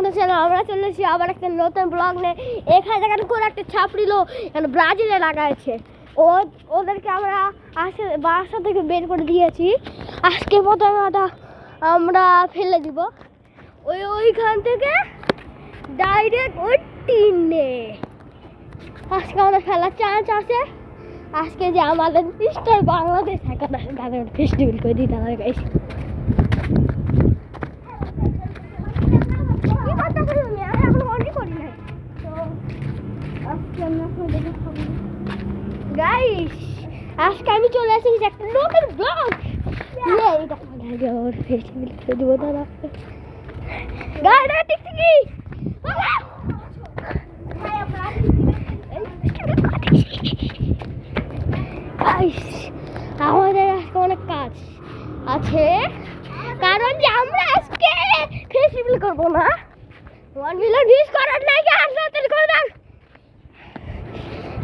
বন্ধুরা আমরা চলে এসেছি আবার একটা নতুন ব্লগ নিয়ে। এখানে দেখেন কোন একটা ছাপড়িলো এখানে ব্রাজিলে লাগাইছে। ওদেরকে আমরা বাসা থেকে বের করে দিয়েছি। আজকে প্রথমটা আমরা ফেলে দিব ওইখান থেকে ডাইরেক্ট ওই টিনে। আজকে আমাদের খেলার চান্স আছে। আজকে যে আমাদের মিস্টার বাংলাদেশ তাদের ফেস্টিভ্যাল করে দিই তাদের গাইছে। আজকে আমি চলে এসেছি একটা নতুন ব্লগ নিয়ে। ফেস্টিভ্যাল করে দেবো দাদা গাড়িটা টিকটিকি আমাদের আজকে অনেক কাজ আছে, কারণ যে আমরা আজকে ফেস্টিভ্যাল করবো না। 1 মিলিয়ন ভিউজ করার নাকি আপনাদের করবেন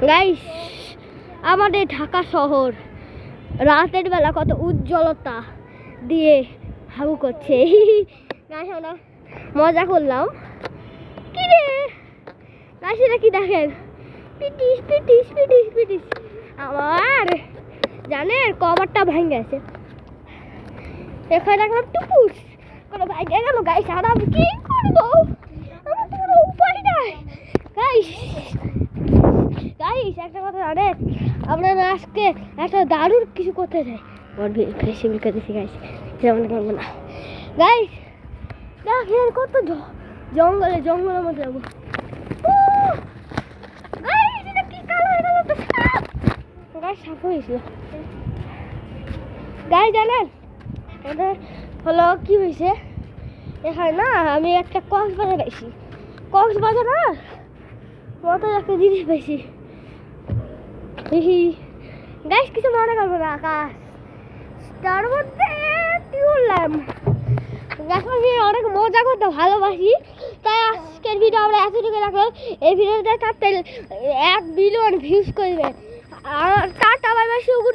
গাইস। আমাদের ঢাকা শহর রাতের বেলা কত উজ্জ্বলতা দিয়ে হাবু করছে। গাইস আমরা মজা করলাম কি রে গাইস, এটা কি দেখেন পিটিস পিটিস পিটিস পিটিস। আমার জানেন কভারটা ভেঙে গেছে, এখানে দেখলাম টুপুস কোনো ভেঙে গেল গাইস। আর আমি কি করবো, আমার তো কোনো উপায় নাই গাইস। গাইস একটা কথা জানেন, আপনারা আজকে একটা দারুণ কিছু করতে চাই ফেস্টিভ্যাল করতেছি গাইস, যেমন করবো না গাইস। দেখেন কত জঙ্গলের মধ্যে যাবো গাইস। এটা কি কালো হয়ে গেল তো গাইস, সাপ হয়েছিল গাইস। জানেন এটা হলো কি হয়েছে, এখানে না আমি একটা কক্সবাজার পাইছি। কক্সবাজার না মতো একটা জিনিস পাইছি গাইস, কিছু মনে করবো না। আকাশ তার মধ্যে উঠলাম গাছ, আমি অনেক মজা করতে ভালোবাসি। তাই আজকের ভিডিও আমরা এতটুকু রাখলাম। এই ভিডিওটা তাতে 1 বিলিয়ন ভিউজ করবে। আর টাটা বাই বাই, শুভ